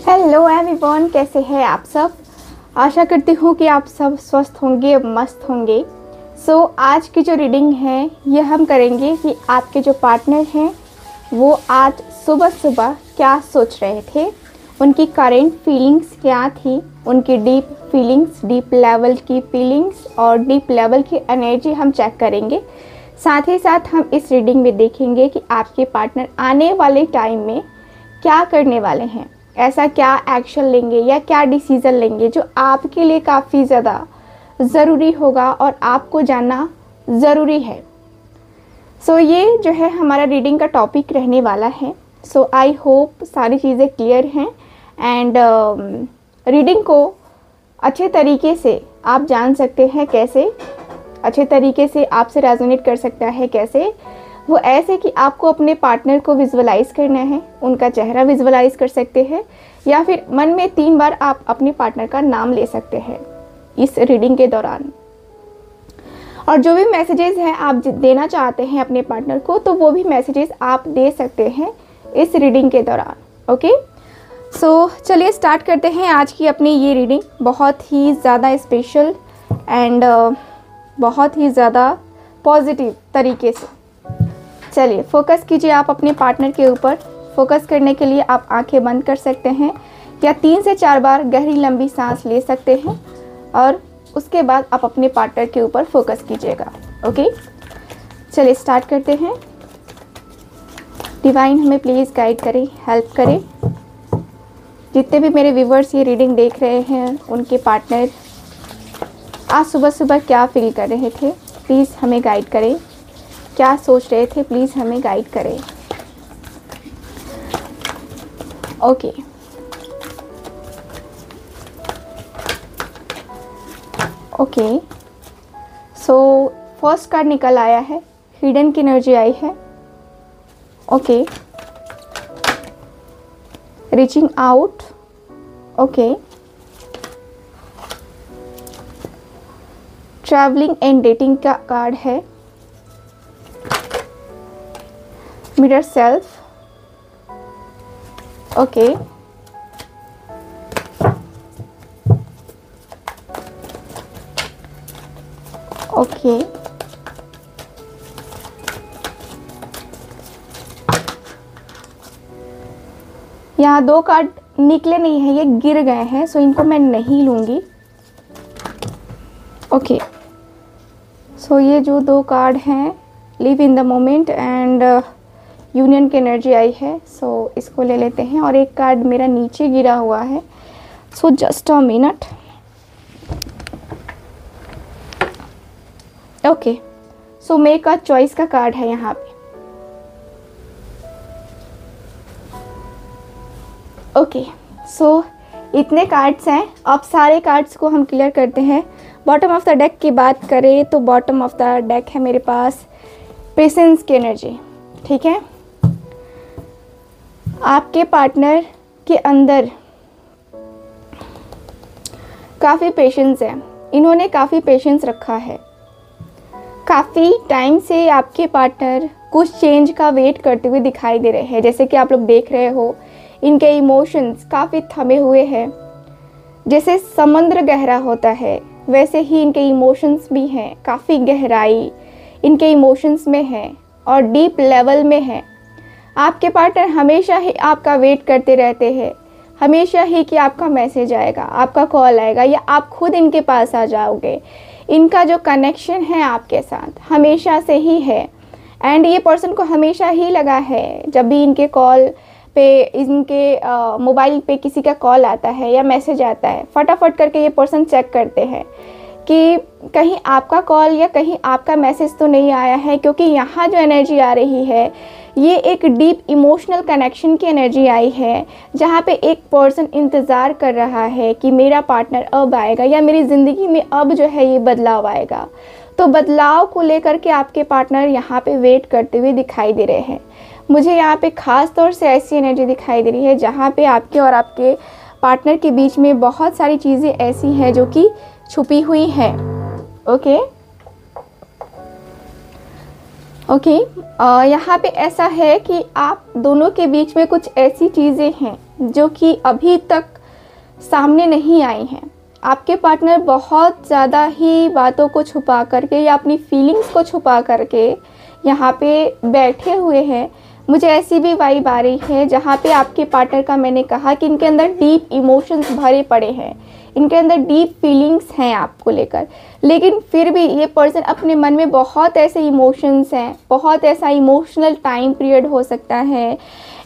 Hello everyone, कैसे हैं आप सब। आशा करती हूँ कि आप सब स्वस्थ होंगे, मस्त होंगे। आज की जो रीडिंग है ये हम करेंगे कि आपके जो पार्टनर हैं वो आज सुबह सुबह क्या सोच रहे थे, उनकी करेंट फीलिंग्स क्या थी, उनकी डीप फीलिंग्स, डीप लेवल की फीलिंग्स और डीप लेवल की एनर्जी हम चेक करेंगे। साथ ही साथ हम इस रीडिंग में देखेंगे कि आपके पार्टनर आने वाले टाइम में क्या करने वाले हैं, ऐसा क्या एक्शन लेंगे या क्या डिसीज़न लेंगे जो आपके लिए काफ़ी ज़्यादा ज़रूरी होगा और आपको जानना ज़रूरी है। ये जो है हमारा रीडिंग का टॉपिक रहने वाला है। आई होप सारी चीज़ें क्लियर हैं एंड रीडिंग को अच्छे तरीके से आप जान सकते हैं, कैसे अच्छे तरीके से आपसे रेजोनेट कर सकता है, कैसे वो ऐसे कि आपको अपने पार्टनर को विजुअलाइज करना है, उनका चेहरा विजुअलाइज कर सकते हैं या फिर मन में 3 बार आप अपने पार्टनर का नाम ले सकते हैं इस रीडिंग के दौरान। और जो भी मैसेजेस हैं आप देना चाहते हैं अपने पार्टनर को, तो वो भी मैसेजेस आप दे सकते हैं इस रीडिंग के दौरान। ओके, चलिए स्टार्ट करते हैं आज की अपनी ये रीडिंग। बहुत ही ज़्यादा स्पेशल एंड बहुत ही ज़्यादा पॉजिटिव तरीके से। चलिए फोकस कीजिए आप अपने पार्टनर के ऊपर। फोकस करने के लिए आप आंखें बंद कर सकते हैं या 3 से 4 बार गहरी लंबी सांस ले सकते हैं और उसके बाद आप अपने पार्टनर के ऊपर फोकस कीजिएगा। ओके, चलिए स्टार्ट करते हैं। डिवाइन हमें प्लीज़ गाइड करें, हेल्प करें। जितने भी मेरे व्यूवर्स ये रीडिंग देख रहे हैं, उनके पार्टनर आज सुबह सुबह क्या फील कर रहे थे, प्लीज़ हमें गाइड करें। क्या सोच रहे थे, प्लीज़ हमें गाइड करें। ओके, फर्स्ट कार्ड निकल आया है, हिडन की एनर्जी आई है। Okay, reaching out. Okay, travelling and dating का कार्ड है। Mirror self. ओके, ओके, यहाँ 2 कार्ड निकले नहीं हैं, ये गिर गए हैं, इनको मैं नहीं लूँगी। ओके, ये जो 2 कार्ड हैं, live in the moment and union की एनर्जी आई है, इसको ले लेते हैं। और एक कार्ड मेरा नीचे गिरा हुआ है, just a minute. Okay, make a choice का कार्ड है यहाँ पे। ओके, इतने कार्ड्स हैं। अब सारे कार्ड्स को हम क्लियर करते हैं। बॉटम ऑफ द डेक की बात करें तो बॉटम ऑफ द डेक है मेरे पास पेशेंस की एनर्जी। ठीक है, आपके पार्टनर के अंदर काफ़ी पेशेंस है, इन्होंने काफ़ी पेशेंस रखा है। काफ़ी टाइम से आपके पार्टनर कुछ चेंज का वेट करते हुए दिखाई दे रहे हैं। जैसे कि आप लोग देख रहे हो, इनके इमोशंस काफ़ी थमे हुए हैं। जैसे समुद्र गहरा होता है वैसे ही इनके इमोशंस भी हैं, काफ़ी गहराई इनके इमोशंस में है और डीप लेवल में है। आपके पार्टनर हमेशा ही आपका वेट करते रहते हैं, हमेशा ही कि आपका मैसेज आएगा, आपका कॉल आएगा या आप खुद इनके पास आ जाओगे। इनका जो कनेक्शन है आपके साथ हमेशा से ही है एंड ये पर्सन को हमेशा ही लगा है, जब भी इनके कॉल पे, इनके मोबाइल पे किसी का कॉल आता है या मैसेज आता है, फटाफट करके ये पर्सन चेक करते हैं कि कहीं आपका कॉल या कहीं आपका मैसेज तो नहीं आया है, क्योंकि यहाँ जो एनर्जी आ रही है ये एक डीप इमोशनल कनेक्शन की एनर्जी आई है, जहाँ पे एक पर्सन इंतज़ार कर रहा है कि मेरा पार्टनर अब आएगा या मेरी ज़िंदगी में अब जो है ये बदलाव आएगा। तो बदलाव को लेकर के आपके पार्टनर यहाँ पे वेट करते हुए दिखाई दे रहे हैं। मुझे यहाँ पे ख़ास तौर से ऐसी एनर्जी दिखाई दे रही है जहाँ पे आपके और आपके पार्टनर के बीच में बहुत सारी चीज़ें ऐसी हैं जो कि छुपी हुई हैं। ओके, यहाँ पे ऐसा है कि आप दोनों के बीच में कुछ ऐसी चीज़ें हैं जो कि अभी तक सामने नहीं आई हैं। आपके पार्टनर बहुत ज़्यादा ही बातों को छुपा करके या अपनी फीलिंग्स को छुपा करके यहाँ पे बैठे हुए हैं। मुझे ऐसी भी वाइब आ रही है जहाँ पे आपके पार्टनर का मैंने कहा कि इनके अंदर डीप इमोशंस भरे पड़े हैं, इनके अंदर डीप फीलिंग्स हैं आपको लेकर, लेकिन फिर भी ये पर्सन अपने मन में बहुत ऐसे इमोशंस हैं, बहुत ऐसा इमोशनल टाइम पीरियड हो सकता है,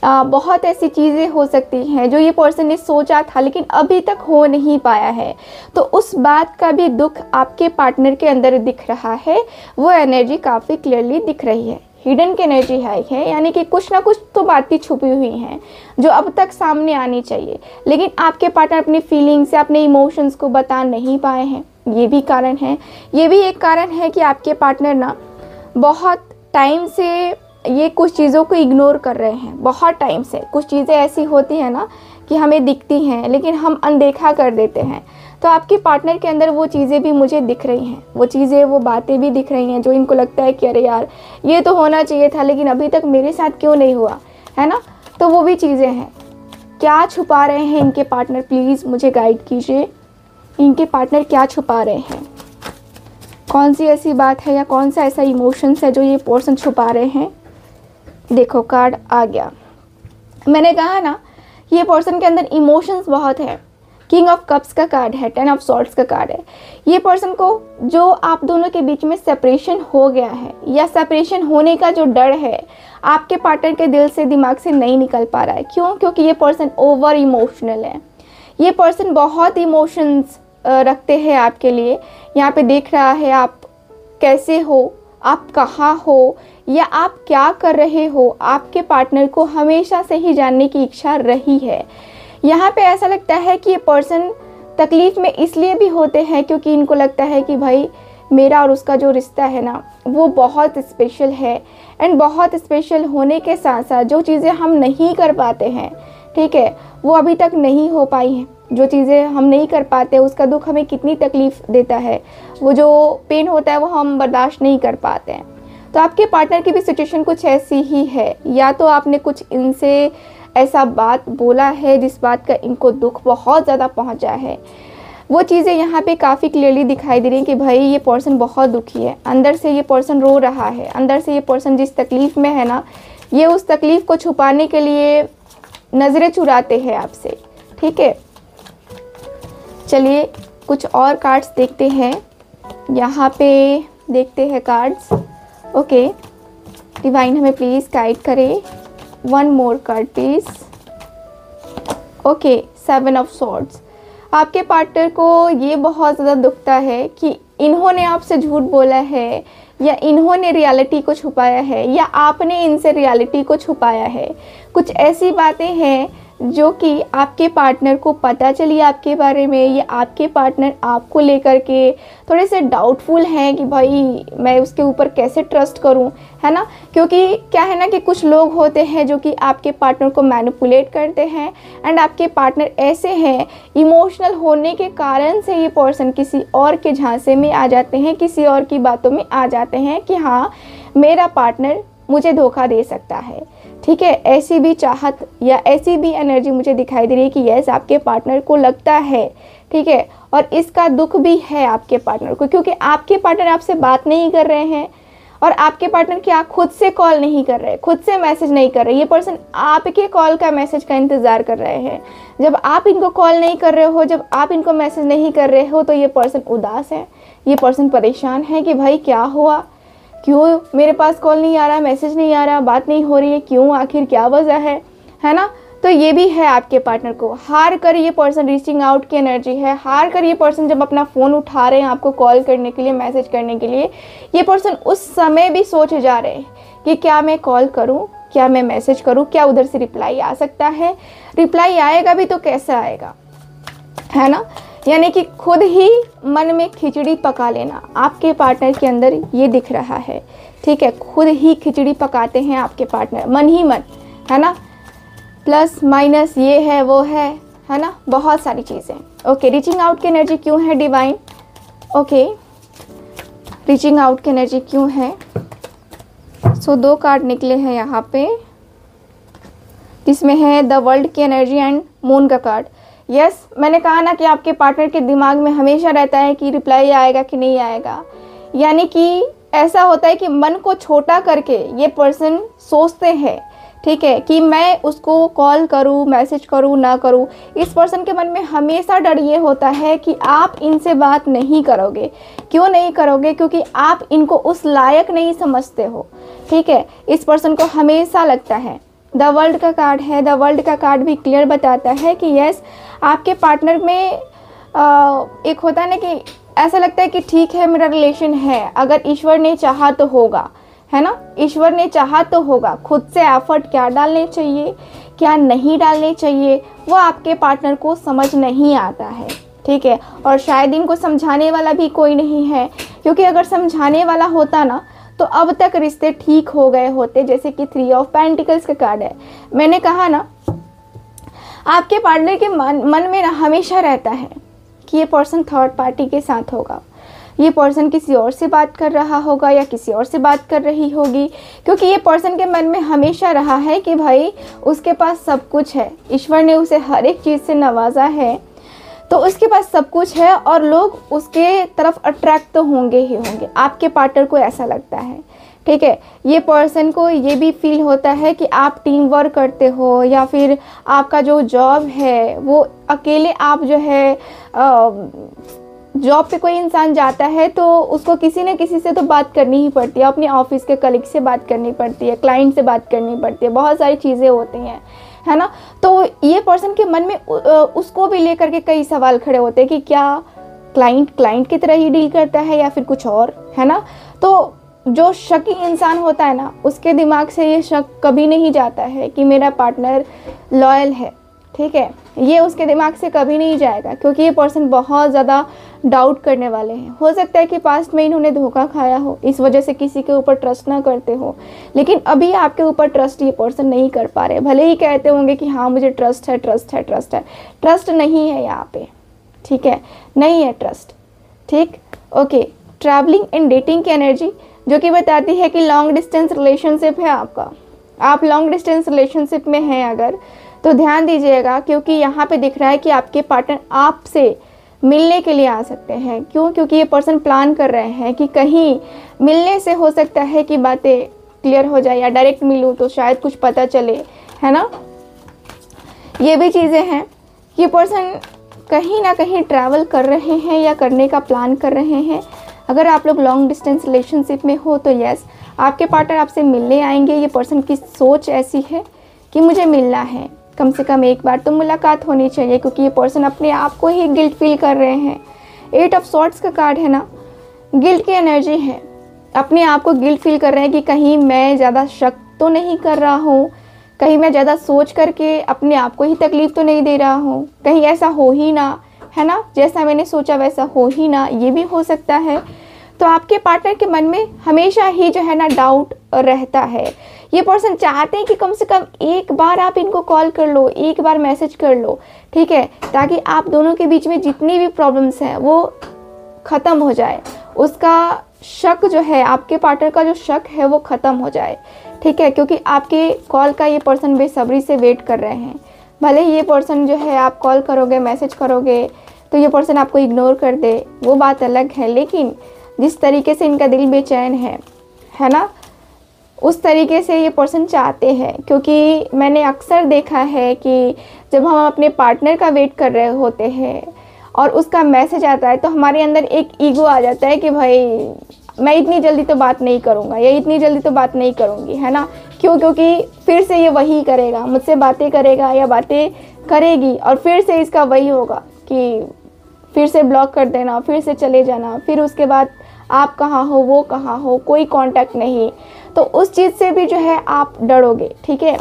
बहुत ऐसी चीज़ें हो सकती हैं जो ये पर्सन ने सोचा था लेकिन अभी तक हो नहीं पाया है। तो उस बात का भी दुख आपके पार्टनर के अंदर दिख रहा है, वो एनर्जी काफ़ी क्लियरली दिख रही है। हिडन की एनर्जी है, यानी कि कुछ ना कुछ तो बातें छुपी हुई हैं जो अब तक सामने आनी चाहिए, लेकिन आपके पार्टनर अपनी फीलिंग्स या अपने इमोशंस को बता नहीं पाए हैं। ये भी कारण है। ये भी एक कारण है कि आपके पार्टनर ना बहुत टाइम से ये कुछ चीज़ों को इग्नोर कर रहे हैं। बहुत टाइम से कुछ चीज़ें ऐसी होती हैं ना कि हमें दिखती हैं लेकिन हम अनदेखा कर देते हैं। तो आपके पार्टनर के अंदर वो चीज़ें भी मुझे दिख रही हैं, वो चीज़ें, वो बातें भी दिख रही हैं जो इनको लगता है कि अरे यार ये तो होना चाहिए था लेकिन अभी तक मेरे साथ क्यों नहीं हुआ, है ना। तो वो भी चीज़ें हैं। क्या छुपा रहे हैं इनके पार्टनर, प्लीज़ मुझे गाइड कीजिए। इनके पार्टनर क्या छुपा रहे हैं, कौन सी ऐसी बात है या कौन सा ऐसा इमोशंस है जो ये पर्सन छुपा रहे हैं। देखो कार्ड आ गया। मैंने कहा ना ये पर्सन के अंदर इमोशंस बहुत है। किंग ऑफ कप्स का कार्ड है, 10 ऑफ सॉर्ड्स का कार्ड है। ये पर्सन को जो आप दोनों के बीच में सेपरेशन हो गया है या सेपरेशन होने का जो डर है आपके पार्टनर के दिल से, दिमाग से नहीं निकल पा रहा है। क्यों? क्योंकि ये पर्सन ओवर इमोशनल है। ये पर्सन बहुत इमोशंस रखते हैं आपके लिए। यहाँ पे देख रहा है आप कैसे हो, आप कहाँ हो या आप क्या कर रहे हो, आपके पार्टनर को हमेशा से ही जानने की इच्छा रही है। यहाँ पे ऐसा लगता है कि ये पर्सन तकलीफ़ में इसलिए भी होते हैं क्योंकि इनको लगता है कि भाई मेरा और उसका जो रिश्ता है ना वो बहुत स्पेशल है। एंड बहुत स्पेशल होने के साथ साथ जो चीज़ें हम नहीं कर पाते हैं, ठीक है, वो अभी तक नहीं हो पाई हैं। जो चीज़ें हम नहीं कर पाते उसका दुख हमें कितनी तकलीफ़ देता है, वो जो पेन होता है वो हम बर्दाश्त नहीं कर पाते हैं। तो आपके पार्टनर की भी सिचुएशन कुछ ऐसी ही है। या तो आपने कुछ इनसे ऐसा बात बोला है जिस बात का इनको दुख बहुत ज़्यादा पहुंचा है। वो चीज़ें यहाँ पे काफ़ी क्लियरली दिखाई दे रही हैं कि भाई ये पर्सन बहुत दुखी है, अंदर से ये पर्सन रो रहा है, अंदर से ये पर्सन जिस तकलीफ़ में है ना ये उस तकलीफ़ को छुपाने के लिए नज़रें चुराते हैं आपसे, ठीक है। चलिए कुछ और कार्ड्स देखते हैं। यहाँ पे देखते हैं कार्ड्स। ओके, डिवाइन हमें प्लीज़ गाइड करें। One more card please. Okay, 7 of swords. आपके पार्टनर को ये बहुत ज़्यादा दुखता है कि इन्होंने आपसे झूठ बोला है या इन्होंने रियलिटी को छुपाया है या आपने इनसे रियलिटी को छुपाया है। कुछ ऐसी बातें हैं जो कि आपके पार्टनर को पता चली आपके बारे में, या आपके पार्टनर आपको लेकर के थोड़े से डाउटफुल हैं कि भाई मैं उसके ऊपर कैसे ट्रस्ट करूं, है ना। क्योंकि क्या है ना कि कुछ लोग होते हैं जो कि आपके पार्टनर को मैनिपुलेट करते हैं। एंड आपके पार्टनर ऐसे हैं, इमोशनल होने के कारण से ये पर्सन किसी और के झांसे में आ जाते हैं, किसी और की बातों में आ जाते हैं कि हाँ मेरा पार्टनर मुझे धोखा दे सकता है, ठीक है। ऐसी भी चाहत या ऐसी भी एनर्जी मुझे दिखाई दे रही है कि यस आपके पार्टनर को लगता है, ठीक है। और इसका दुख भी है आपके पार्टनर को, क्योंकि आपके पार्टनर आपसे बात नहीं कर रहे हैं और आपके पार्टनर क्या खुद से कॉल नहीं कर रहे, खुद से मैसेज नहीं कर रहे। ये पर्सन आपके कॉल का, मैसेज का इंतज़ार कर रहे हैं। जब आप इनको कॉल नहीं कर रहे हो, जब आप इनको मैसेज नहीं कर रहे हो, तो ये पर्सन उदास है, ये पर्सन परेशान है कि भाई क्या हुआ, क्यों मेरे पास कॉल नहीं आ रहा, मैसेज नहीं आ रहा, बात नहीं हो रही है, क्यों, आखिर क्या वजह है ना। तो ये भी है आपके पार्टनर को। हार कर ये पर्सन रीचिंग आउट की एनर्जी है। हार कर ये पर्सन जब अपना फ़ोन उठा रहे हैं आपको कॉल करने के लिए, मैसेज करने के लिए, ये पर्सन उस समय भी सोच जा रहे हैं कि क्या मैं कॉल करूं, क्या मैं मैसेज करूं, क्या उधर से रिप्लाई आ सकता है, रिप्लाई आएगा भी तो कैसा आएगा, है ना। यानी कि खुद ही मन में खिचड़ी पका लेना आपके पार्टनर के अंदर ये दिख रहा है, ठीक है। खुद ही खिचड़ी पकाते हैं आपके पार्टनर, मन ही मन, है ना। प्लस माइनस ये है वो है ना, बहुत सारी चीज़ें। ओके, रीचिंग आउट की एनर्जी क्यों है डिवाइन? ओके, रीचिंग आउट की एनर्जी क्यों है? सो 2 कार्ड निकले हैं यहाँ पे। जिसमें है द वर्ल्ड की एनर्जी एंड मून का कार्ड। यस, मैंने कहा ना कि आपके पार्टनर के दिमाग में हमेशा रहता है कि रिप्लाई आएगा कि नहीं आएगा, यानी कि ऐसा होता है कि मन को छोटा करके ये पर्सन सोचते हैं, ठीक है, कि मैं उसको कॉल करूँ, मैसेज करूँ, ना करूँ। इस पर्सन के मन में हमेशा डर ये होता है कि आप इनसे बात नहीं करोगे। क्यों नहीं करोगे? क्योंकि आप इनको उस लायक नहीं समझते हो, ठीक है। इस पर्सन को हमेशा लगता है, द वर्ल्ड का कार्ड है, द वर्ल्ड का कार्ड भी क्लियर बताता है कि यस, आपके पार्टनर में एक होता है ना कि ऐसा लगता है कि ठीक है मेरा रिलेशन है, अगर ईश्वर ने चाहा तो होगा, है ना, ईश्वर ने चाहा तो होगा। खुद से एफर्ट क्या डालने चाहिए, क्या नहीं डालने चाहिए, वो आपके पार्टनर को समझ नहीं आता है, ठीक है। और शायद इनको समझाने वाला भी कोई नहीं है, क्योंकि अगर समझाने वाला होता ना तो अब तक रिश्ते ठीक हो गए होते। जैसे कि 3 ऑफ पेंटिकल्स का कार्ड है। मैंने कहा ना, आपके पार्टनर के मन में ना हमेशा रहता है कि ये पर्सन थर्ड पार्टी के साथ होगा, ये पर्सन किसी और से बात कर रहा होगा या किसी और से बात कर रही होगी, क्योंकि ये पर्सन के मन में हमेशा रहा है कि भाई उसके पास सब कुछ है, ईश्वर ने उसे हर एक चीज़ से नवाजा है, तो उसके पास सब कुछ है और लोग उसके तरफ अट्रैक्ट तो होंगे ही होंगे। आपके पार्टनर को ऐसा लगता है, ठीक है। ये पर्सन को ये भी फील होता है कि आप टीम वर्क करते हो, या फिर आपका जो जॉब है वो अकेले आप जो है जॉब पे कोई इंसान जाता है तो उसको किसी न किसी से तो बात करनी ही पड़ती है, अपने ऑफिस के कलीग से बात करनी पड़ती है, क्लाइंट से बात करनी पड़ती है, बहुत सारी चीज़ें होती हैं, है ना। तो ये पर्सन के मन में उसको भी लेकर के कई सवाल खड़े होते हैं कि क्या क्लाइंट की तरह ही डील करता है या फिर कुछ और, है ना। तो जो शकी इंसान होता है ना, उसके दिमाग से ये शक कभी नहीं जाता है कि मेरा पार्टनर लॉयल है, ठीक है, ये उसके दिमाग से कभी नहीं जाएगा, क्योंकि ये पर्सन बहुत ज़्यादा डाउट करने वाले हैं। हो सकता है कि पास्ट में इन्होंने धोखा खाया हो, इस वजह से किसी के ऊपर ट्रस्ट ना करते हो, लेकिन अभी आपके ऊपर ट्रस्ट ये पर्सन नहीं कर पा रहे। भले ही कहते होंगे कि हाँ मुझे ट्रस्ट है, ट्रस्ट नहीं है यहाँ पे, ठीक है, नहीं है ट्रस्ट, ठीक, ओके। ट्रैवलिंग एंड डेटिंग की एनर्जी जो कि बताती है कि लॉन्ग डिस्टेंस रिलेशनशिप है आपका, आप लॉन्ग डिस्टेंस रिलेशनशिप में हैं अगर, तो ध्यान दीजिएगा, क्योंकि यहाँ पे दिख रहा है कि आपके पार्टनर आपसे मिलने के लिए आ सकते हैं। क्यों? क्योंकि ये पर्सन प्लान कर रहे हैं कि कहीं मिलने से हो सकता है कि बातें क्लियर हो जाए, या डायरेक्ट मिलूँ तो शायद कुछ पता चले, है ना। ये भी चीज़ें हैं। ये पर्सन कहीं ना कहीं ट्रैवल कर रहे हैं या करने का प्लान कर रहे हैं। अगर आप लोग लॉन्ग डिस्टेंस रिलेशनशिप में हो तो यस, आपके पार्टनर आपसे मिलने आएंगे। ये पर्सन की सोच ऐसी है कि मुझे मिलना है, कम से कम एक बार तो मुलाकात होनी चाहिए, क्योंकि ये पर्सन अपने आप को ही गिल्ट फील कर रहे हैं। 8 ऑफ सॉर्ड्स का कार्ड है ना, गिल्ट की एनर्जी है। अपने आप को गिल्ट फील कर रहे हैं कि कहीं मैं ज़्यादा शक तो नहीं कर रहा हूँ, कहीं मैं ज़्यादा सोच करके अपने आप को ही तकलीफ़ तो नहीं दे रहा हूँ, कहीं ऐसा हो ही ना, है ना, जैसा मैंने सोचा वैसा हो ही ना, ये भी हो सकता है। तो आपके पार्टनर के मन में हमेशा ही जो है ना डाउट रहता है। ये पर्सन चाहते हैं कि कम से कम एक बार आप इनको कॉल कर लो, एक बार मैसेज कर लो, ठीक है, ताकि आप दोनों के बीच में जितनी भी प्रॉब्लम्स हैं वो ख़त्म हो जाए, उसका शक जो है, आपके पार्टनर का जो शक है वो ख़त्म हो जाए, ठीक है, क्योंकि आपके कॉल का ये पर्सन बेसब्री से वेट कर रहे हैं। भले ही ये पर्सन जो है आप कॉल करोगे, मैसेज करोगे तो ये पर्सन आपको इग्नोर कर दे, वो बात अलग है, लेकिन जिस तरीके से इनका दिल बेचैन है ना, उस तरीके से ये पर्सन चाहते हैं। क्योंकि मैंने अक्सर देखा है कि जब हम अपने पार्टनर का वेट कर रहे होते हैं और उसका मैसेज आता है तो हमारे अंदर एक ईगो आ जाता है कि भाई मैं इतनी जल्दी तो बात नहीं करूँगा या इतनी जल्दी तो बात नहीं करूँगी, है ना। क्यों? क्योंकि फिर से ये वही करेगा, मुझसे बातें करेगा या बातें करेगी और फिर से इसका वही होगा कि फिर से ब्लॉक कर देना, फिर से चले जाना, फिर उसके बाद आप कहाँ हो, वो कहाँ हो, कोई कांटेक्ट नहीं। तो उस चीज़ से भी जो है आप डरोगे, ठीक है।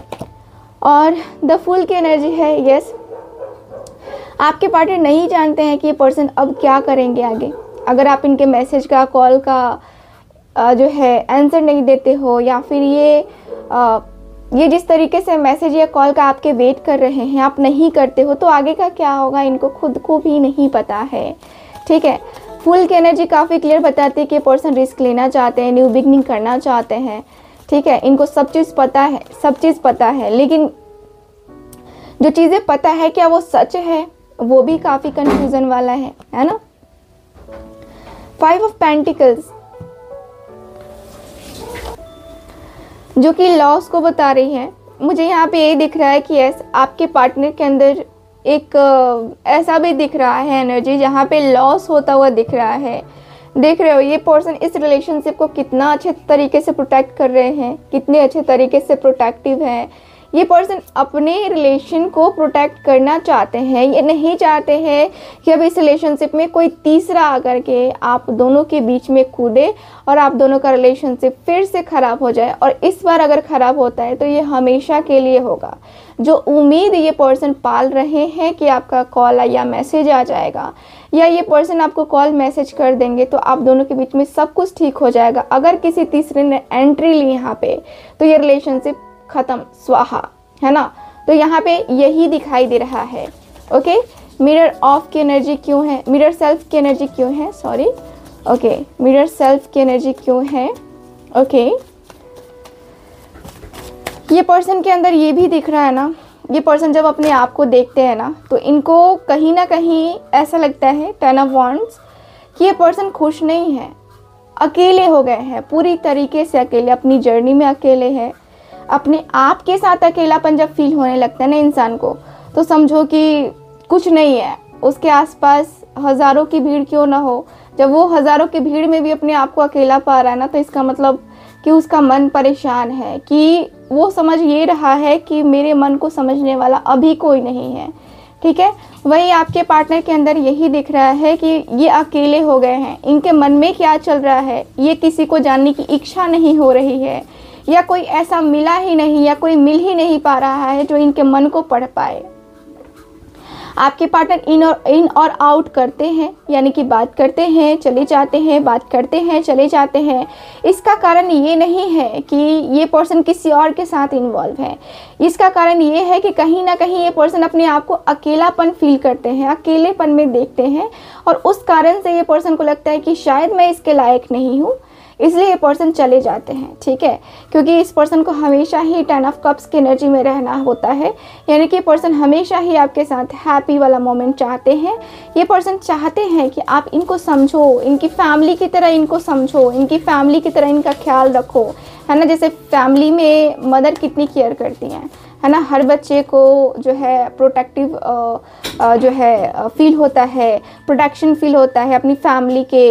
और द फूल की एनर्जी है, यस, आपके पार्टनर नहीं जानते हैं कि ये पर्सन अब क्या करेंगे आगे। अगर आप इनके मैसेज का, कॉल का जो है आंसर नहीं देते हो, या फिर ये जिस तरीके से मैसेज या कॉल का आपके वेट कर रहे हैं आप नहीं करते हो, तो आगे का क्या होगा इनको खुद को भी नहीं पता है, ठीक है। फुल की एनर्जी काफ़ी क्लियर बताती है कि पर्सन रिस्क लेना चाहते हैं, न्यू बिगनिंग करना चाहते हैं, ठीक है। इनको सब चीज़ पता है, लेकिन जो चीज़ें पता है क्या वो सच है, वो भी काफ़ी कंफ्यूजन वाला है ना। 5 ऑफ पेंटिकल्स जो कि लॉस को बता रही है। मुझे यहाँ पे ये दिख रहा है कि यस, आपके पार्टनर के अंदर एक ऐसा भी दिख रहा है एनर्जी जहाँ पे लॉस होता हुआ दिख रहा है। देख रहे हो ये पर्सन इस रिलेशनशिप को कितना अच्छे तरीके से प्रोटेक्ट कर रहे हैं, कितने अच्छे तरीके से प्रोटेक्टिव हैं। ये पर्सन अपने रिलेशन को प्रोटेक्ट करना चाहते हैं। ये नहीं चाहते हैं कि अब इस रिलेशनशिप में कोई तीसरा आकर के आप दोनों के बीच में कूदे और आप दोनों का रिलेशनशिप फिर से ख़राब हो जाए। और इस बार अगर ख़राब होता है तो ये हमेशा के लिए होगा। जो उम्मीद ये पर्सन पाल रहे हैं कि आपका कॉल या मैसेज आ जाएगा, या ये पर्सन आपको कॉल मैसेज कर देंगे तो आप दोनों के बीच में सब कुछ ठीक हो जाएगा। अगर किसी तीसरे ने एंट्री ली यहाँ पे तो ये रिलेशनशिप ख़त्म, स्वाहा, है ना। तो यहाँ पे यही दिखाई दे रहा है। ओके, मिरर ऑफ की एनर्जी क्यों है, मिरर सेल्फ की एनर्जी क्यों है, सॉरी, ओके, मिरर सेल्फ की एनर्जी क्यों है। ओके, ये पर्सन के अंदर ये भी दिख रहा है ना, ये पर्सन जब अपने आप को देखते हैं ना तो इनको कहीं ना कहीं ऐसा लगता है, 10 ऑफ वांड्स, कि ये पर्सन खुश नहीं है, अकेले हो गए हैं, पूरी तरीके से अकेले, अपनी जर्नी में अकेले हैं। अपने आप के साथ अकेलापन जब फील होने लगता है ना इंसान को, तो समझो कि कुछ नहीं है, उसके आसपास हज़ारों की भीड़ क्यों ना हो, जब वो हज़ारों की भीड़ में भी अपने आप को अकेला पा रहा है ना, तो इसका मतलब कि उसका मन परेशान है, कि वो समझ ये रहा है कि मेरे मन को समझने वाला अभी कोई नहीं है। ठीक है, वही आपके पार्टनर के अंदर यही दिख रहा है कि ये अकेले हो गए हैं। इनके मन में क्या चल रहा है ये किसी को जानने की इच्छा नहीं हो रही है, या कोई ऐसा मिला ही नहीं, या कोई मिल ही नहीं पा रहा है जो इनके मन को पढ़ पाए। आपके पार्टनर इन और आउट करते हैं, यानी कि बात करते हैं चले जाते हैं, बात करते हैं चले जाते हैं। इसका कारण ये नहीं है कि ये पर्सन किसी और के साथ इन्वॉल्व है, इसका कारण ये है कि कहीं ना कहीं ये पर्सन अपने आप को अकेलापन फील करते हैं, अकेलेपन में देखते हैं, और उस कारण से ये पर्सन को लगता है कि शायद मैं इसके लायक नहीं हूँ, इसलिए ये पर्सन चले जाते हैं। ठीक है, क्योंकि इस पर्सन को हमेशा ही 10 ऑफ कप्स की एनर्जी में रहना होता है, यानी कि ये पर्सन हमेशा ही आपके साथ हैप्पी वाला मोमेंट चाहते हैं। ये पर्सन चाहते हैं कि आप इनको समझो, इनकी फैमिली की तरह इनको समझो, इनकी फैमिली की तरह इनका ख्याल रखो, है ना। जैसे फैमिली में मदर कितनी केयर करती हैं, है ना, हर बच्चे को जो है प्रोटेक्टिव जो है फील होता है, प्रोटेक्शन फील होता है अपनी फैमिली के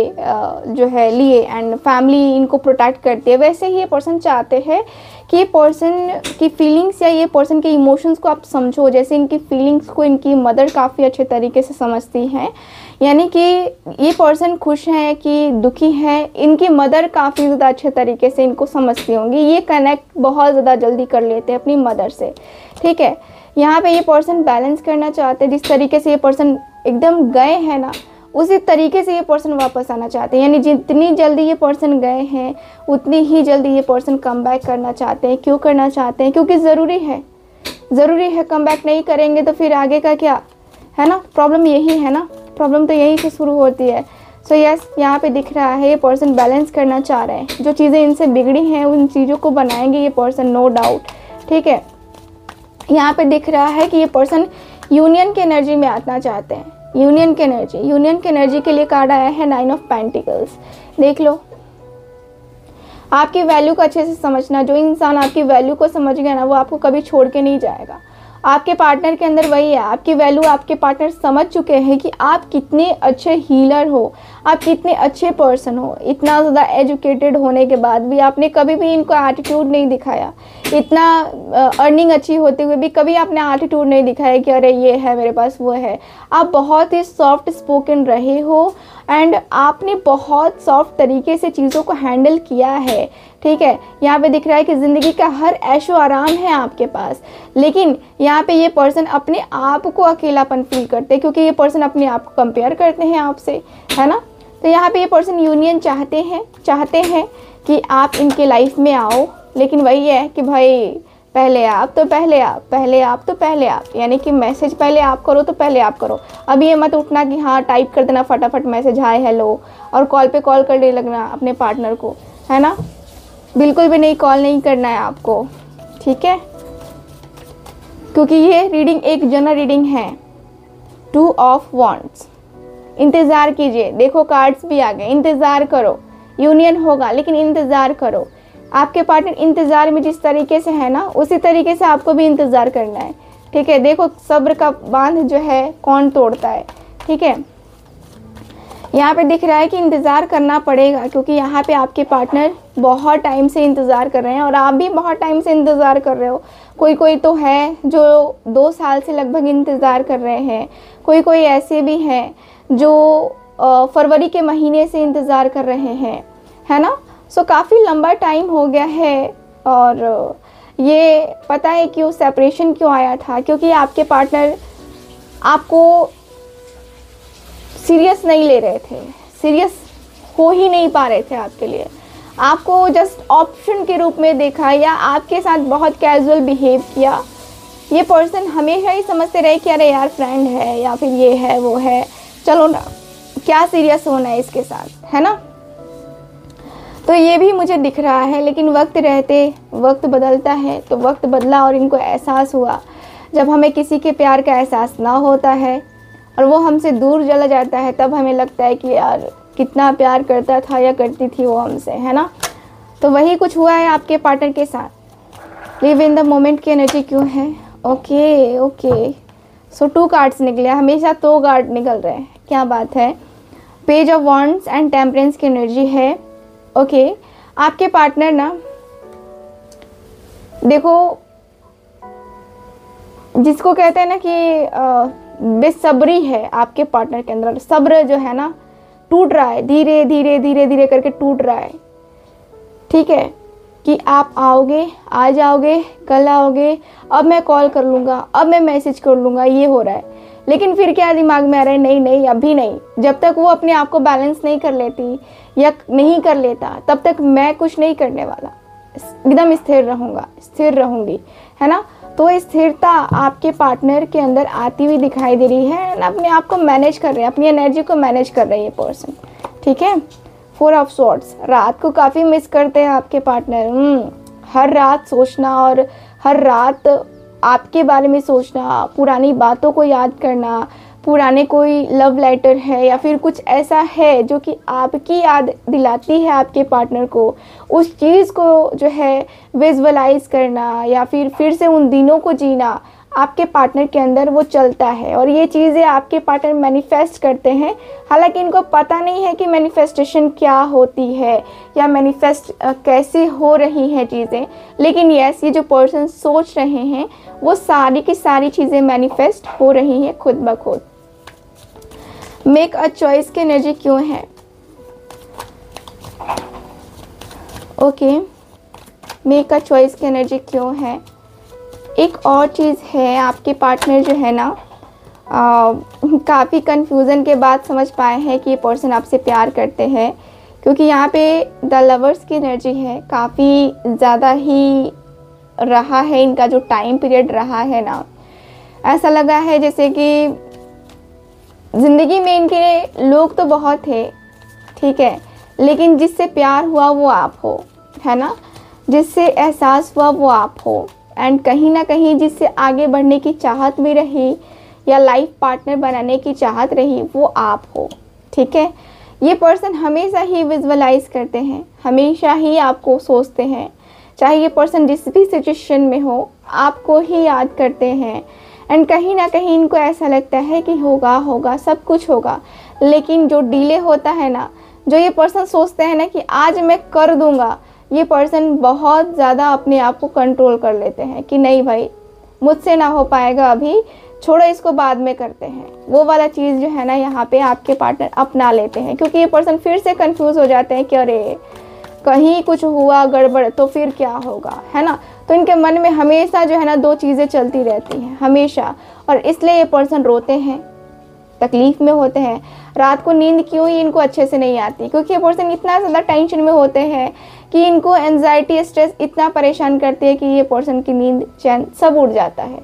जो है लिए, एंड फैमिली इनको प्रोटेक्ट करती है। वैसे ही ये पर्सन चाहते हैं कि ये पर्सन की फीलिंग्स या ये पर्सन के इमोशंस को आप समझो, जैसे इनकी फीलिंग्स को इनकी मदर काफ़ी अच्छे तरीके से समझती हैं, यानी कि ये पर्सन खुश हैं कि दुखी हैं, इनकी मदर काफ़ी ज़्यादा अच्छे तरीके से इनको समझती होंगी। ये कनेक्ट बहुत ज़्यादा जल्दी कर लेते हैं अपनी मदर से। ठीक है, यहाँ पे ये पर्सन बैलेंस करना चाहते हैं, जिस तरीके से ये पर्सन एकदम गए हैं ना उसी तरीके से ये पर्सन वापस आना चाहते हैं, यानी जितनी जल्दी ये पर्सन गए हैं उतनी ही जल्दी ये पर्सन कम बैक करना चाहते हैं। क्यों करना चाहते हैं? क्योंकि ज़रूरी है, कम बैक नहीं करेंगे तो फिर आगे का क्या, है ना। प्रॉब्लम यही है ना, प्रॉब्लम तो यहीं से शुरू होती है। सो यस, यहाँ पे दिख रहा है ये पर्सन बैलेंस करना चाह रहे हैं, जो चीज़ें इनसे बिगड़ी हैं उन चीज़ों को बनाएंगे ये पर्सन, नो डाउट। ठीक है, यहाँ पे दिख रहा है कि ये पर्सन यूनियन की एनर्जी में आना चाहते हैं। यूनियन की एनर्जी के लिए कार्ड आया है 9 ऑफ पेंटिकल्स। देख लो, आपकी वैल्यू को अच्छे से समझना। जो इंसान आपकी वैल्यू को समझ गया ना वो आपको कभी छोड़ के नहीं जाएगा। आपके पार्टनर के अंदर वही है, आपकी वैल्यू आपके पार्टनर समझ चुके हैं कि आप कितने अच्छे हीलर हो, आप कितने अच्छे पर्सन हो। इतना ज़्यादा एजुकेटेड होने के बाद भी आपने कभी भी इनको एटीट्यूड नहीं दिखाया, इतना अर्निंग अच्छी होते हुए भी कभी आपने एटीट्यूड नहीं दिखाया कि अरे ये है मेरे पास वो है। आप बहुत ही सॉफ्ट स्पोकन रहे हो एंड आपने बहुत सॉफ्ट तरीके से चीज़ों को हैंडल किया है। ठीक है, यहाँ पे दिख रहा है कि ज़िंदगी का हर ऐशो आराम है आपके पास, लेकिन यहाँ पे ये पर्सन अपने आप को अकेलापन फील करते हैं, क्योंकि ये पर्सन अपने आप को कंपेयर करते हैं आपसे, है ना। तो यहाँ पे ये पर्सन यूनियन चाहते हैं कि आप इनके लाइफ में आओ, लेकिन वही है कि भाई पहले आप तो पहले आप, यानी कि मैसेज पहले आप करो तो पहले आप करो। अब ये मत उठना कि हाँ टाइप कर देना फटाफट मैसेज हाय हेलो, और कॉल पे कॉल करने लगना अपने पार्टनर को, है ना। बिल्कुल भी नहीं, कॉल नहीं करना है आपको। ठीक है, क्योंकि ये रीडिंग एक जनरल रीडिंग है। 2 ऑफ वॉन्ड्स, इंतज़ार कीजिए। देखो कार्ड्स भी आ गए, इंतज़ार करो, यूनियन होगा लेकिन इंतज़ार करो। आपके पार्टनर इंतज़ार में जिस तरीके से है ना, उसी तरीके से आपको भी इंतज़ार करना है, ठीक है। देखो सब्र का बांध जो है कौन तोड़ता है, ठीक है। यहाँ पे दिख रहा है कि इंतज़ार करना पड़ेगा, क्योंकि यहाँ पे आपके पार्टनर बहुत टाइम से इंतज़ार कर रहे हैं और आप भी बहुत टाइम से इंतज़ार कर रहे हो। कोई कोई तो है जो 2 साल से लगभग इंतज़ार कर रहे हैं, कोई कोई ऐसे भी हैं जो फरवरी के महीने से इंतज़ार कर रहे हैं, है ना। सो काफ़ी लंबा टाइम हो गया है। और ये पता है क्यों सेपरेशन क्यों आया था, क्योंकि आपके पार्टनर आपको सीरियस नहीं ले रहे थे, सीरियस हो ही नहीं पा रहे थे आपके लिए। आपको जस्ट ऑप्शन के रूप में देखा या आपके साथ बहुत कैजुअल बिहेव किया। ये पर्सन हमेशा ही समझते रहे कि अरे यार फ्रेंड है या फिर ये है वो है, चलो ना क्या सीरियस होना है इसके साथ, है ना। तो ये भी मुझे दिख रहा है, लेकिन वक्त रहते वक्त बदलता है। तो वक्त बदला और इनको एहसास हुआ। जब हमें किसी के प्यार का एहसास ना होता है और वो हमसे दूर चला जाता है, तब हमें लगता है कि यार कितना प्यार करता था या करती थी वो हमसे, है ना। तो वही कुछ हुआ है आपके पार्टनर के साथ। लिव इन द मोमेंट की एनर्जी क्यों है? ओके ओके, सो 2 कार्ड्स निकले, हमेशा 2 कार्ड निकल रहे हैं, क्या बात है। Page of wands and temperance की एनर्जी है। ओके, आपके पार्टनर ना, देखो जिसको कहते हैं ना कि बेसब्री है आपके पार्टनर के अंदर। सब्र जो है ना टूट रहा है, धीरे धीरे धीरे धीरे करके टूट रहा है, ठीक है। कि आप आओगे, आ जाओगे, कल आओगे, अब मैं कॉल कर लूँगा, अब मैं मैसेज कर लूँगा, ये हो रहा है। लेकिन फिर क्या दिमाग में आ रहा है, नहीं नहीं अभी नहीं। जब तक वो अपने आप को बैलेंस नहीं कर लेती या नहीं कर लेता, तब तक मैं कुछ नहीं करने वाला, एकदम स्थिर रहूँगा, स्थिर रहूँगी, है ना। तो स्थिरता आपके पार्टनर के अंदर आती हुई दिखाई दे रही है ना। अपने आप को मैनेज कर रहे हैं, अपनी एनर्जी को मैनेज कर रहे हैं ये पर्सन, ठीक है। 4 ऑफ स्वॉर्ड्स, रात को काफ़ी मिस करते हैं आपके पार्टनर। हर रात सोचना और हर रात आपके बारे में सोचना, पुरानी बातों को याद करना, पुराने कोई लव लेटर है या फिर कुछ ऐसा है जो कि आपकी याद दिलाती है आपके पार्टनर को, उस चीज़ को जो है विजुअलाइज करना या फिर से उन दिनों को जीना आपके पार्टनर के अंदर वो चलता है। और ये चीज़ें आपके पार्टनर मैनिफेस्ट करते हैं। हालांकि इनको पता नहीं है कि मैनिफेस्टेशन क्या होती है या मैनिफेस्ट कैसे हो रही हैं चीज़ें, लेकिन यस, ये जो पर्सन सोच रहे हैं वो सारी की सारी चीज़ें मैनिफेस्ट हो रही हैं खुद ब खुद। मेक अ चॉइस की एनर्जी क्यों है? ओके, मेक अ चॉइस की एनर्जी क्यों है? एक और चीज़ है, आपके पार्टनर जो है ना काफ़ी कन्फ्यूज़न के बाद समझ पाए हैं कि ये पर्सन आपसे प्यार करते हैं, क्योंकि यहाँ पे द लवर्स की एनर्जी है। काफ़ी ज़्यादा ही रहा है इनका जो टाइम पीरियड रहा है ना, ऐसा लगा है जैसे कि ज़िंदगी में इनके लोग तो बहुत थे, ठीक है, लेकिन जिससे प्यार हुआ वो आप हो, है ना। जिससे एहसास हुआ वो आप हो, एंड कहीं ना कहीं जिससे आगे बढ़ने की चाहत भी रही या लाइफ पार्टनर बनाने की चाहत रही वो आप हो, ठीक है। ये पर्सन हमेशा ही विजुअलाइज करते हैं, हमेशा ही आपको सोचते हैं। चाहे ये पर्सन जिस भी सिचुएशन में हो आपको ही याद करते हैं, एंड कहीं ना कहीं इनको ऐसा लगता है कि होगा होगा सब कुछ होगा। लेकिन जो डिले होता है ना, जो ये पर्सन सोचते हैं ना कि आज मैं कर दूंगा, ये पर्सन बहुत ज़्यादा अपने आप को कंट्रोल कर लेते हैं कि नहीं भाई मुझसे ना हो पाएगा अभी, छोड़ो इसको बाद में करते हैं। वो वाला चीज़ जो है ना यहाँ पे आपके पार्टनर अपना लेते हैं, क्योंकि ये पर्सन फिर से कंफ्यूज हो जाते हैं कि अरे कहीं कुछ हुआ गड़बड़ तो फिर क्या होगा, है ना। तो इनके मन में हमेशा जो है ना 2 चीज़ें चलती रहती हैं हमेशा, और इसलिए ये पर्सन रोते हैं, तकलीफ़ में होते हैं। रात को नींद क्यों ही इनको अच्छे से नहीं आती, क्योंकि ये पर्सन इतना ज़्यादा टेंशन में होते हैं कि इनको एंजाइटी स्ट्रेस इतना परेशान करती है कि ये पर्सन की नींद चैन सब उड़ जाता है।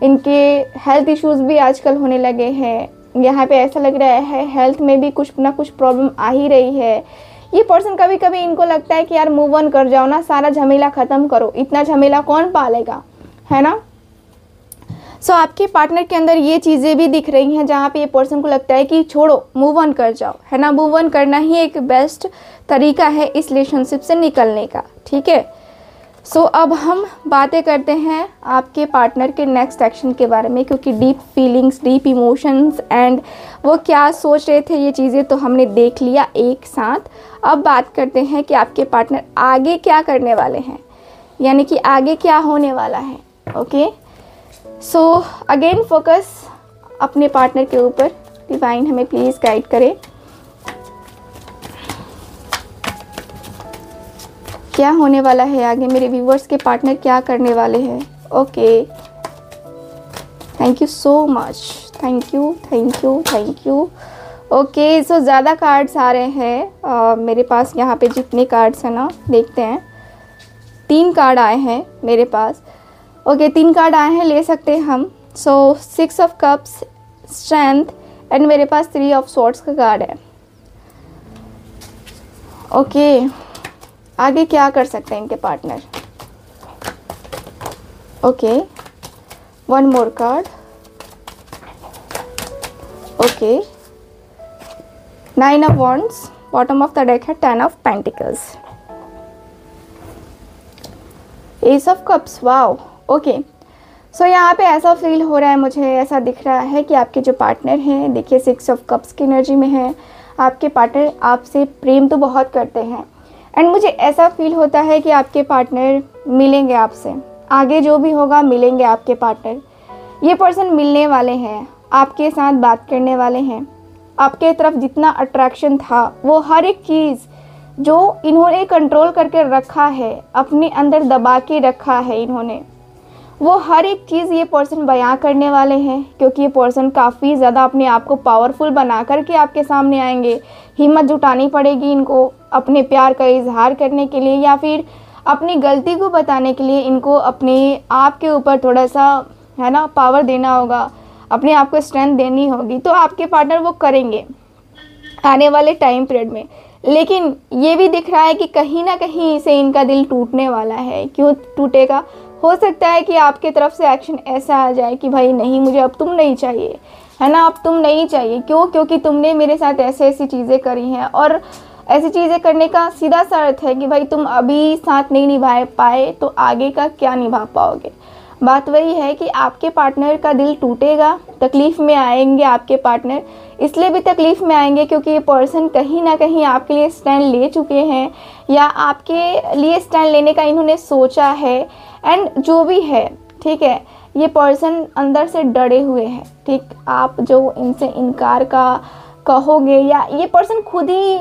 इनके हेल्थ इश्यूज़ भी आजकल होने लगे हैं। यहाँ पे ऐसा लग रहा है हेल्थ में भी कुछ ना कुछ प्रॉब्लम आ ही रही है। ये पर्सन कभी कभी इनको लगता है कि यार मूव ऑन कर जाओ ना, सारा झमेला ख़त्म करो, इतना झमेला कौन पालेगा, है ना। सो आपके पार्टनर के अंदर ये चीज़ें भी दिख रही हैं जहाँ पे ये पर्सन को लगता है कि छोड़ो, मूव ऑन कर जाओ, है ना। मूव ऑन करना ही एक बेस्ट तरीका है इस रिलेशनशिप से निकलने का, ठीक है। सो अब हम बातें करते हैं आपके पार्टनर के नेक्स्ट एक्शन के बारे में, क्योंकि deep feelings, deep emotions and वो क्या सोच रहे थे, ये चीज़ें तो हमने देख लिया एक साथ। अब बात करते हैं कि आपके पार्टनर आगे क्या करने वाले हैं, यानी कि आगे क्या होने वाला है। ओके, सो अगेन फोकस अपने पार्टनर के ऊपर। डिवाइन हमें प्लीज़ गाइड करे, क्या होने वाला है आगे, मेरे व्यूवर्स के पार्टनर क्या करने वाले हैं। Okay, thank you so much, thank you thank you thank you. Okay, so ज़्यादा कार्ड्स आ रहे हैं मेरे पास यहाँ पे, जितने कार्ड्स हैं ना, देखते हैं। 3 कार्ड आए हैं मेरे पास। ओके, 3 कार्ड आए हैं, ले सकते हैं हम। So 6 of cups, strength and मेरे पास 3 ऑफ स्वॉर्ड्स का कार्ड है। ओके, आगे क्या कर सकते हैं इनके partner. Okay, 1 more card. Okay, 9 of wands, bottom of the deck है 10 of pentacles, ace of cups. Wow, okay. So यहाँ पे ऐसा फील हो रहा है मुझे, ऐसा दिख रहा है कि आपके जो पार्टनर हैं, देखिए 6 ऑफ कप्स की एनर्जी में है। आपके पार्टनर आपसे प्रेम तो बहुत करते हैं एंड मुझे ऐसा फील होता है कि आपके पार्टनर मिलेंगे आपसे, आगे जो भी होगा मिलेंगे आपके पार्टनर। ये पर्सन मिलने वाले हैं, आपके साथ बात करने वाले हैं। आपके तरफ जितना अट्रैक्शन था, वो हर एक चीज़ जो इन्होंने कंट्रोल करके रखा है, अपने अंदर दबा के रखा है इन्होंने, वो हर एक चीज़ ये पर्सन बयां करने वाले हैं। क्योंकि ये पर्सन काफ़ी ज़्यादा अपने आप को पावरफुल बना करके आपके सामने आएंगे। हिम्मत जुटानी पड़ेगी इनको अपने प्यार का इजहार करने के लिए, या फिर अपनी गलती को बताने के लिए इनको अपने आप के ऊपर थोड़ा सा, है ना, पावर देना होगा, अपने आप को स्ट्रेंथ देनी होगी। तो आपके पार्टनर वो करेंगे आने वाले टाइम पीरियड में। लेकिन ये भी दिख रहा है कि कहीं ना कहीं से इनका दिल टूटने वाला है। क्यों टूटेगा? हो सकता है कि आपके तरफ से एक्शन ऐसा आ जाए कि भाई नहीं, मुझे अब तुम नहीं चाहिए, है ना, अब तुम नहीं चाहिए। क्यों? क्योंकि तुमने मेरे साथ ऐसे ऐसी चीज़ें करी हैं, और ऐसी चीज़ें करने का सीधा सा अर्थ है कि भाई तुम अभी साथ नहीं निभा पाए तो आगे का क्या निभा पाओगे। बात वही है कि आपके पार्टनर का दिल टूटेगा, तकलीफ़ में आएंगे आपके पार्टनर। इसलिए भी तकलीफ़ में आएंगे क्योंकि ये पर्सन कहीं ना कहीं आपके लिए स्टैंड ले चुके हैं, या आपके लिए स्टैंड लेने का इन्होंने सोचा है। एंड जो भी है, ठीक है, ये पर्सन अंदर से डरे हुए हैं। ठीक, आप जो इनसे इनकार का कहोगे, या ये पर्सन खुद ही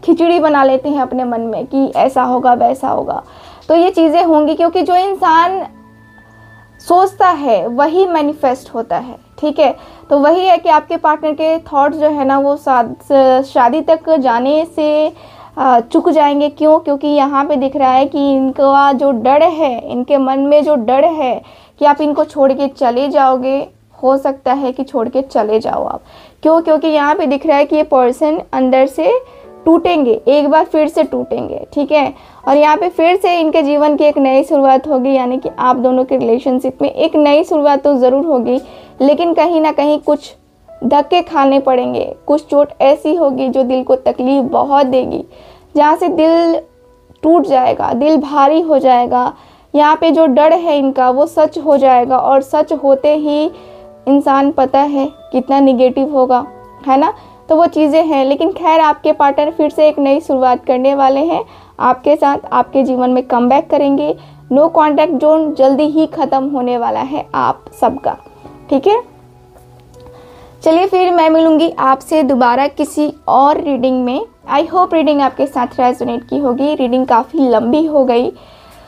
खिचड़ी बना लेते हैं अपने मन में कि ऐसा होगा वैसा होगा, तो ये चीज़ें होंगी। क्योंकि जो इंसान सोचता है वही मैनिफेस्ट होता है, ठीक है। तो वही है कि आपके पार्टनर के थॉट्स जो है ना, वो शादी तक जाने से चुक जाएंगे। क्यों? क्योंकि यहाँ पे दिख रहा है कि इनका जो डर है, इनके मन में जो डर है कि आप इनको छोड़ के चले जाओगे, हो सकता है कि छोड़ के चले जाओ आप। क्यों? क्योंकि यहाँ पे दिख रहा है कि ये पर्सन अंदर से टूटेंगे, एक बार फिर से टूटेंगे, ठीक है। और यहाँ पे फिर से इनके जीवन की एक नई शुरुआत होगी, यानी कि आप दोनों के रिलेशनशिप में एक नई शुरुआत तो ज़रूर होगी, लेकिन कहीं ना कहीं कुछ धक्के खाने पड़ेंगे, कुछ चोट ऐसी होगी जो दिल को तकलीफ़ बहुत देगी, जहाँ से दिल टूट जाएगा, दिल भारी हो जाएगा। यहाँ पे जो डर है इनका वो सच हो जाएगा, और सच होते ही इंसान पता है कितना निगेटिव होगा, है ना। तो वो चीज़ें हैं। लेकिन खैर, आपके पार्टनर फिर से एक नई शुरुआत करने वाले हैं आपके साथ, आपके जीवन में कमबैक करेंगे। नो कॉन्टैक्ट जोन जल्दी ही ख़त्म होने वाला है आप सबका, ठीक है। चलिए फिर मैं मिलूंगी आपसे दोबारा किसी और रीडिंग में। आई होप रीडिंग आपके साथ रेजोनेट की होगी। रीडिंग काफ़ी लंबी हो गई,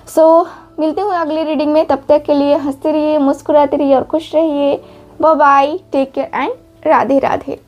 सो मिलते हुए अगली रीडिंग में। तब तक के लिए हंसते रहिए, मुस्कुराते रहिए और खुश रहिए। Bye bye, take care and Radhe Radhe.